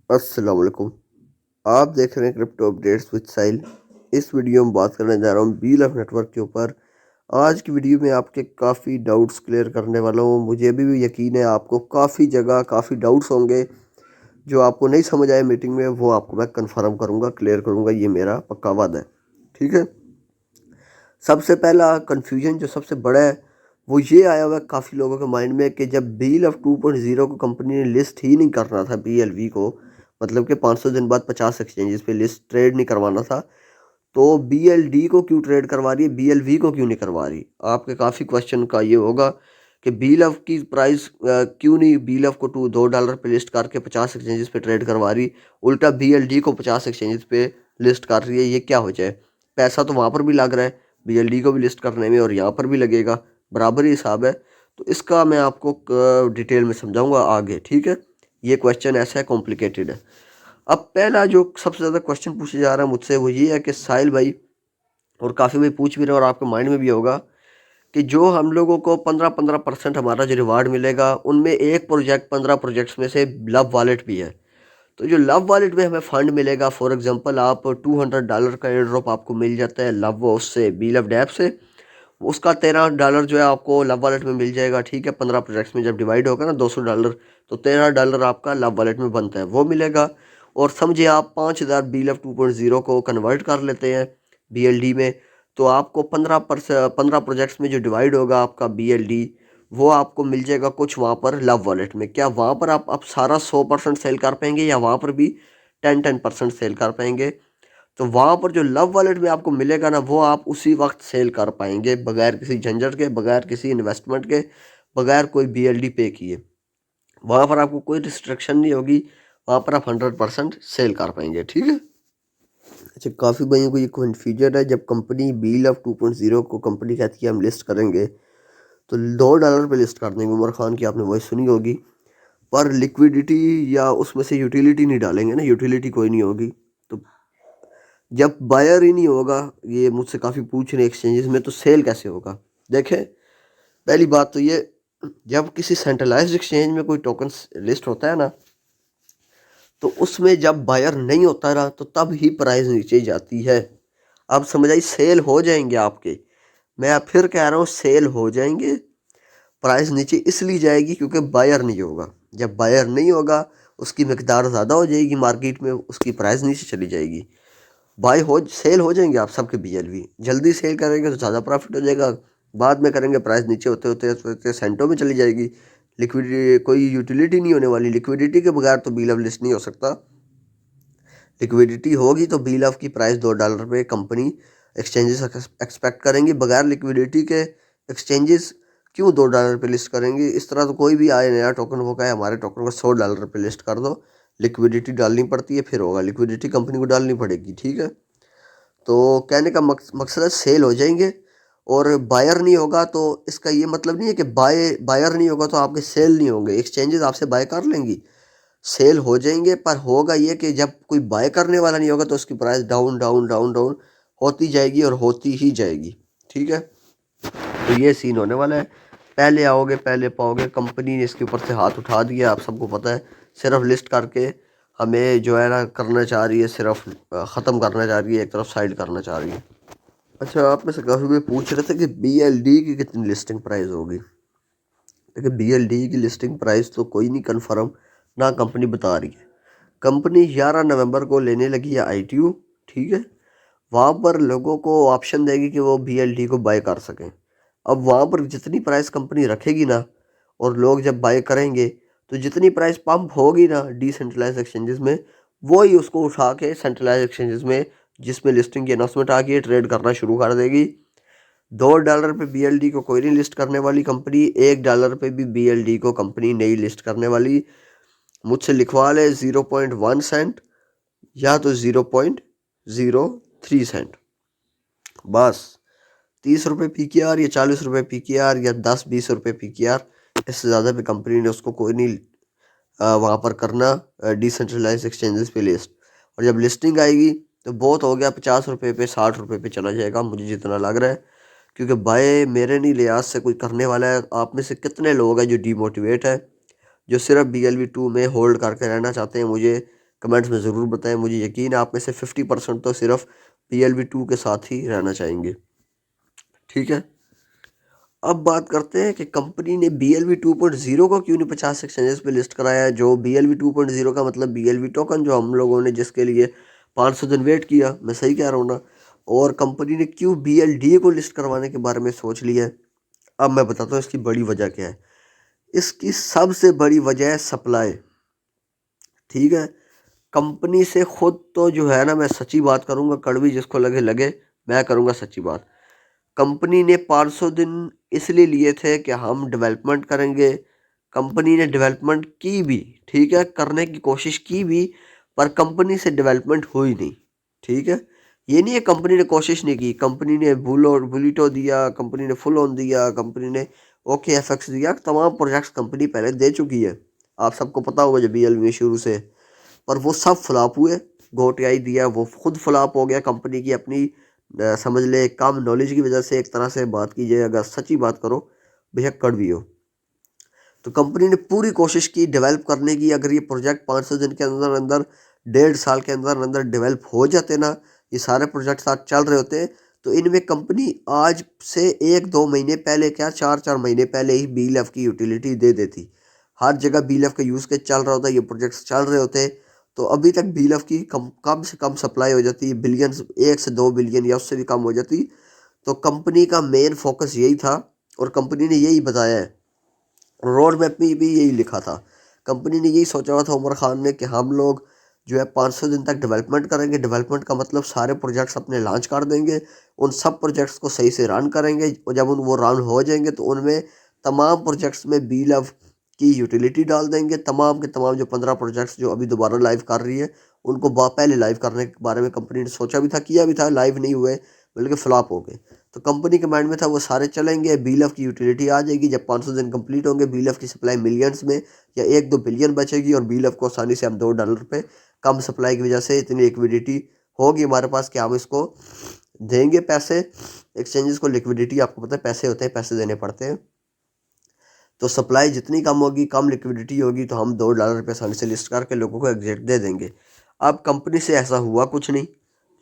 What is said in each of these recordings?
अस्सलाम वालेकुम। आप देख रहे हैं क्रिप्टो अपडेट्स विद साहिल। इस वीडियो में बात करने जा रहा हूँ बीएलएफ नेटवर्क के ऊपर। आज की वीडियो में आपके काफ़ी डाउट्स क्लियर करने वाला हूँ। मुझे अभी भी यकीन है आपको काफ़ी जगह काफ़ी डाउट्स होंगे जो आपको नहीं समझ आए मीटिंग में, वो आपको मैं कंफर्म करूँगा, क्लियर करूँगा, ये मेरा पक्का वादा है। ठीक है। सबसे पहला कन्फ्यूजन जो सबसे बड़ा है वो ये आया हुआ है काफ़ी लोगों के माइंड में कि जब BLF 2.0 को कंपनी ने लिस्ट ही नहीं करना था BLV को, मतलब कि 500 दिन बाद 50 एक्सचेंजेस पे लिस्ट ट्रेड नहीं करवाना था, तो BLD को क्यों ट्रेड करवा रही है, BLV को क्यों नहीं करवा रही। आपके काफ़ी क्वेश्चन का ये होगा कि BLF की प्राइस क्यों नहीं BLF को $2 पे लिस्ट करके 50 एक्सचेंजेस पे ट्रेड करवा रही, उल्टा BLD को 50 एक्सचेंजेस पे लिस्ट कर रही है, ये क्या हो जाए। पैसा तो वहाँ पर भी लग रहा है BLD को भी लिस्ट करने में और यहाँ पर भी लगेगा, बराबर ही हिसाब है। तो इसका मैं आपको डिटेल में समझाऊंगा आगे। ठीक है। ये क्वेश्चन ऐसा है, कॉम्प्लिकेटेड है। अब पहला जो सबसे ज़्यादा क्वेश्चन पूछा जा रहा है मुझसे वो ये है कि साहिल भाई, और काफ़ी भाई पूछ भी रहे हैं और आपके माइंड में भी होगा कि जो हम लोगों को 15% हमारा जो रिवार्ड मिलेगा उनमें एक प्रोजेक्ट 15 प्रोजेक्ट्स में से लव वॉलेट भी है। तो जो लव वॉलेट में हमें फ़ंड मिलेगा, फॉर एग्जांपल आप $200 का एयर ड्रॉप आपको मिल जाता है लव उससे BLF डैप से, उसका $13 जो है आपको लव वॉलेट में मिल जाएगा। ठीक है। 15 प्रोजेक्ट्स में जब डिवाइड होगा ना $200, तो $13 आपका लव वॉलेट में बनता है, वो मिलेगा। और समझिए आप 5000 BLF 2.0 को कन्वर्ट कर लेते हैं BLD में, तो आपको 15 प्रोजेक्ट्स में जो डिवाइड होगा आपका BLD, वो आपको मिल जाएगा कुछ वहाँ पर लव वॉलेट में। क्या वहाँ पर आप सारा 100% सेल कर पाएंगे या वहाँ पर भी 10% सेल कर पाएंगे। तो वहाँ पर जो लव वॉलेट में आपको मिलेगा ना, वो आप उसी वक्त सेल कर पाएंगे बगैर किसी झंझट के, बगैर किसी इन्वेस्टमेंट के, बगैर कोई BLD पे किए। वहाँ पर आपको कोई रिस्ट्रिक्शन नहीं होगी, वहाँ पर आप 100% सेल कर पाएंगे। ठीक है। अच्छा, काफ़ी भाइयों को ये कन्फ्यूजन है, जब कंपनी BLF 2.0 को कंपनी कहती है हम लिस्ट करेंगे, तो $2 पे लिस्ट कर देंगे। उमर खान की आपने वॉइस सुनी होगी, पर लिक्विडिटी या उसमें से यूटिलिटी नहीं डालेंगे ना, यूटिलिटी कोई नहीं होगी। तो जब बायर ही नहीं होगा, ये मुझसे काफ़ी पूछ रहे एक्सचेंजेस में, तो सेल कैसे होगा। देखें, पहली बात तो ये, जब किसी सेंट्रलाइज्ड एक्सचेंज में कोई टोकन लिस्ट होता है ना, तो उसमें जब बायर नहीं होता ना, तो तब ही प्राइस नीचे जाती है। अब समझ आई, सेल हो जाएंगे आपके, मैं अब फिर कह रहा हूँ सेल हो जाएंगे। प्राइस नीचे इसलिए जाएगी क्योंकि बायर नहीं होगा। जब बायर नहीं होगा, उसकी मिकदार ज़्यादा हो जाएगी मार्केट में, उसकी प्राइस नीचे चली जाएगी। सेल हो जाएंगे आप सबके BLV। जल्दी सेल करेंगे तो ज़्यादा प्रॉफिट हो जाएगा, बाद में करेंगे प्राइस नीचे होते होते होते सेंटों में चली जाएगी। लिक्विडिटी कोई यूटिलिटी नहीं होने वाली, लिक्विडिटी के बगैर तो BLF लिस्ट नहीं हो सकता। लिक्विडिटी होगी तो BLF की प्राइस $2 पे कंपनी एक्सचेंजेस एक्सपेक्ट करेंगी। बगैर लिक्विडिटी के एक्सचेंजेस क्यों $2 पे लिस्ट करेंगी। इस तरह तो कोई भी आए नया टोकन, वो कहे हमारे टोकन को $100 पे लिस्ट कर दो, लिक्विडिटी डालनी पड़ती है, फिर होगा, लिक्विडिटी कंपनी को डालनी पड़ेगी। ठीक है। तो कहने का मकसद है सेल हो जाएंगे, और बायर नहीं होगा तो इसका ये मतलब नहीं है कि बायर नहीं होगा तो आपके सेल नहीं होंगे। एक्सचेंजेस आपसे बाय कर लेंगी, सेल हो जाएंगे, पर होगा ये कि जब कोई बाय करने वाला नहीं होगा तो उसकी price down down down down होती जाएगी और होती ही जाएगी। ठीक है। तो ये सीन होने वाला है, पहले आओगे पहले पाओगे। कंपनी ने इसके ऊपर से हाथ उठा दिया, आप सबको पता है। सिर्फ लिस्ट करके हमें जो है ना करना चाह रही है, सिर्फ ख़त्म करना चाह रही है, एक तरफ साइड करना चाह रही है। अच्छा, आप में से काफ़ी भी पूछ रहे थे कि BLD की कितनी लिस्टिंग प्राइस होगी। देखिए, BLD की लिस्टिंग प्राइस तो कोई नहीं कन्फर्म, ना कंपनी बता रही है। कंपनी 11 नवंबर को लेने लगी है ITU। ठीक है। वहाँ पर लोगों को ऑप्शन देगी कि वो BLD को बाय कर सकें। अब वहाँ पर जितनी प्राइस कंपनी रखेगी ना, और लोग जब बाय करेंगे, तो जितनी प्राइस पंप होगी ना डिसेंट्रलाइज एक्सचेंजेस में, वो ही उसको उठा के सेंट्रलाइज एक्सचेंजेस में, जिसमें लिस्टिंग की अनाउंसमेंट आ गई है, ट्रेड करना शुरू कर देगी। $2 पे BLD को कोई नहीं लिस्ट करने वाली कंपनी, $1 पे भी BLD को कंपनी नहीं लिस्ट करने वाली। मुझसे लिखवा ले 0.1 सेंट या तो 0.03 सेंट, बस। 30 रुपये PKR या 40 रुपये PKR या 10-20 रुपये PKR, इससे ज़्यादा पे कंपनी ने उसको कोई नहीं वहाँ पर करना डिसेंट्रलाइज एक्सचेंजेस पे लिस्ट। और जब लिस्टिंग आएगी तो बहुत हो गया, 50 रुपये पे 60 रुपये पे चला जाएगा, मुझे जितना लग रहा है। क्योंकि बाय मेरे नहीं लिहाज से कोई करने वाला है। आप में से कितने लोग हैं जो डीमोटिवेट है, जो सिर्फ BLV 2 में होल्ड करके रहना चाहते हैं, मुझे कमेंट्स में ज़रूर बताएं। मुझे यकीन है आप में से 50% तो सिर्फ BLV2 के साथ ही रहना चाहेंगे। ठीक है, अब बात करते हैं कि कंपनी ने BLV 2.0 को क्यों नहीं 50 एक्सचेंजेस पे लिस्ट कराया है। जो BLV 2.0 का मतलब BLV टोकन, जो हम लोगों ने जिसके लिए 500 दिन वेट किया, मैं सही कह रहा हूँ ना। और कंपनी ने क्यों BLD को लिस्ट करवाने के बारे में सोच लिया है, अब मैं बताता हूँ इसकी बड़ी वजह क्या है। इसकी सबसे बड़ी वजह है सप्लाई। ठीक है, कंपनी से खुद तो जो है ना, मैं सच्ची बात करूँगा, कड़वी जिसको लगे लगे, मैं करूँगा सच्ची बात। कंपनी ने 500 दिन इसलिए लिए थे कि हम डेवलपमेंट करेंगे। कंपनी ने डेवलपमेंट की भी, ठीक है, करने की कोशिश की भी, पर कंपनी से डेवलपमेंट हुई नहीं। ठीक है, ये नहीं है कंपनी ने कोशिश नहीं की, कंपनी ने बुलिटो दिया, कंपनी ने फुल ऑन दिया, कंपनी ने OKFX दिया, तमाम प्रोजेक्ट्स कंपनी पहले दे चुकी है, आप सबको पता होगा जब BL में शुरू से। पर वो सब फ्लॉप हुए। GoTI दिया, वो खुद फ्लॉप हो गया। कंपनी की अपनी समझ ले कम नॉलेज की वजह से, एक तरह से बात की जाए अगर सच्ची बात करो, बेशक कड़वी हो, तो कंपनी ने पूरी कोशिश की डेवलप करने की। अगर ये प्रोजेक्ट 500 दिन के अंदर अंदर, 1.5 साल के अंदर अंदर डेवलप हो जाते ना, ये सारे प्रोजेक्ट साथ चल रहे होते, तो इनमें कंपनी आज से 1-2 महीने पहले, क्या 4-4 महीने पहले ही BLF की यूटिलिटी दे देती। हर जगह BLF का यूज़ केस चल रहा होता, ये प्रोजेक्ट्स चल रहे होते, तो अभी तक BLF की कम से कम सप्लाई हो जाती, बिलियंस 1 से 2 बिलियन या उससे भी कम हो जाती। तो कंपनी का मेन फोकस यही था और कंपनी ने यही बताया है, रोड मैप में भी यही लिखा था। कंपनी ने यही सोचा हुआ था उमर खान ने कि हम लोग जो है 500 दिन तक डेवलपमेंट करेंगे। डेवलपमेंट का मतलब सारे प्रोजेक्ट्स अपने लॉन्च कर देंगे, उन सब प्रोजेक्ट्स को सही से रन करेंगे, और जब वो रन हो जाएंगे तो उनमें तमाम प्रोजेक्ट्स में BLF की यूटिलिटी डाल देंगे। तमाम के तमाम जो 15 प्रोजेक्ट्स जो अभी दोबारा लाइव कर रही है, उनको पहले लाइव करने के बारे में कंपनी ने सोचा भी था, किया भी था, लाइव नहीं हुए बल्कि फ्लॉप हो गए। तो कंपनी के माइंड में था वो सारे चलेंगे, BLF की यूटिलिटी आ जाएगी, जब 500 दिन कंप्लीट होंगे BLF की सप्लाई मिलियंस में या 1-2 बिलियन बचेगी, और BLF को आसानी से हम $2 पे कम सप्लाई की वजह से इतनी लिक्विडिटी होगी हमारे पास कि हम इसको देंगे पैसे। एक्सचेंजेस को लिक्विडिटी आपको पता है पैसे होते हैं, पैसे देने पड़ते हैं। तो सप्लाई जितनी कम होगी, कम लिक्विडिटी होगी, तो हम $2 पे आसानी से लिस्ट करके लोगों को एग्जिट दे देंगे। अब कंपनी से ऐसा हुआ कुछ नहीं।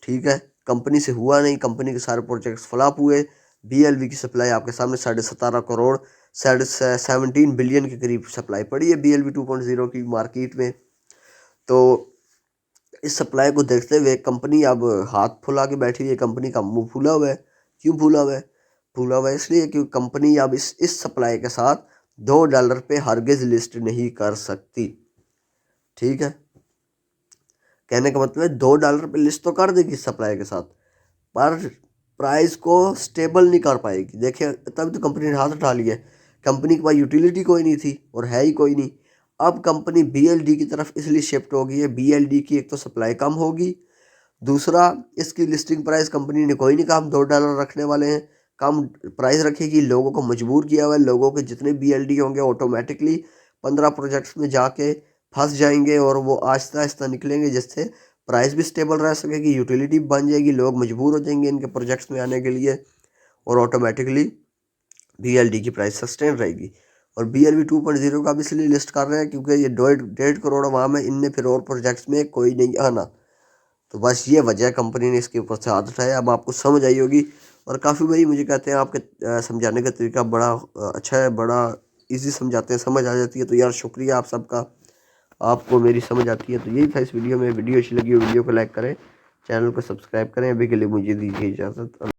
ठीक है, कंपनी से हुआ नहीं, कंपनी के सारे प्रोजेक्ट्स फ्लॉप हुए। BLV की सप्लाई आपके सामने 17.5 करोड़ 17 बिलियन के करीब सप्लाई पड़ी है BLV 2.0 की मार्केट में। तो इस सप्लाई को देखते हुए कंपनी अब हाथ फुला के बैठी हुई है, कंपनी का मुंह फूला हुआ है। क्यों फूला हुआ है? फूला हुआ है इसलिए क्योंकि कंपनी अब इस सप्लाई के साथ $2 पे हरगिज लिस्ट नहीं कर सकती। ठीक है, कहने का मतलब है $2 पे लिस्ट तो कर देगी सप्लाई के साथ, पर प्राइस को स्टेबल नहीं कर पाएगी। देखिए, तब तो कंपनी ने हाथ उठा लिया। कंपनी के पास यूटिलिटी कोई नहीं थी और है ही कोई नहीं। अब कंपनी BLD की तरफ इसलिए शिफ्ट हो गई है। BLD की एक तो सप्लाई कम होगी, दूसरा इसकी लिस्टिंग प्राइस कंपनी ने कोई नहीं कहा हम $2 रखने वाले हैं, कम प्राइस रखेगी। लोगों को मजबूर किया हुआ है, लोगों के जितने BLD होंगे ऑटोमेटिकली 15 प्रोजेक्ट्स में जाके फंस जाएंगे और वो आहिस्ता आहिस्ता निकलेंगे, जिससे प्राइस भी स्टेबल रह सकेगी, यूटिलिटी बन जाएगी, लोग मजबूर हो जाएंगे इनके प्रोजेक्ट्स में आने के लिए, और ऑटोमेटिकली BLD की प्राइस सस्टेन रहेगी। और BLV 2.0 का भी इसलिए लिस्ट कर रहे हैं क्योंकि ये 1.5 करोड़ आवाम है, इनने फिर और प्रोजेक्ट्स में कोई नहीं आना। तो बस ये वजह कंपनी ने इसके ऊपर से हाथ उठाया। अब आपको समझ आई होगी। और काफ़ी भाई मुझे कहते हैं आपके समझाने का तरीका बड़ा अच्छा है, बड़ा इजी समझाते हैं, समझ आ जाती है। तो यार शुक्रिया आप सबका, आपको मेरी समझ आती है। तो यही था इस वीडियो में। वीडियो अच्छी लगी हो वीडियो को लाइक करें, चैनल को सब्सक्राइब करें। अभी के लिए मुझे दीजिए इजाज़त।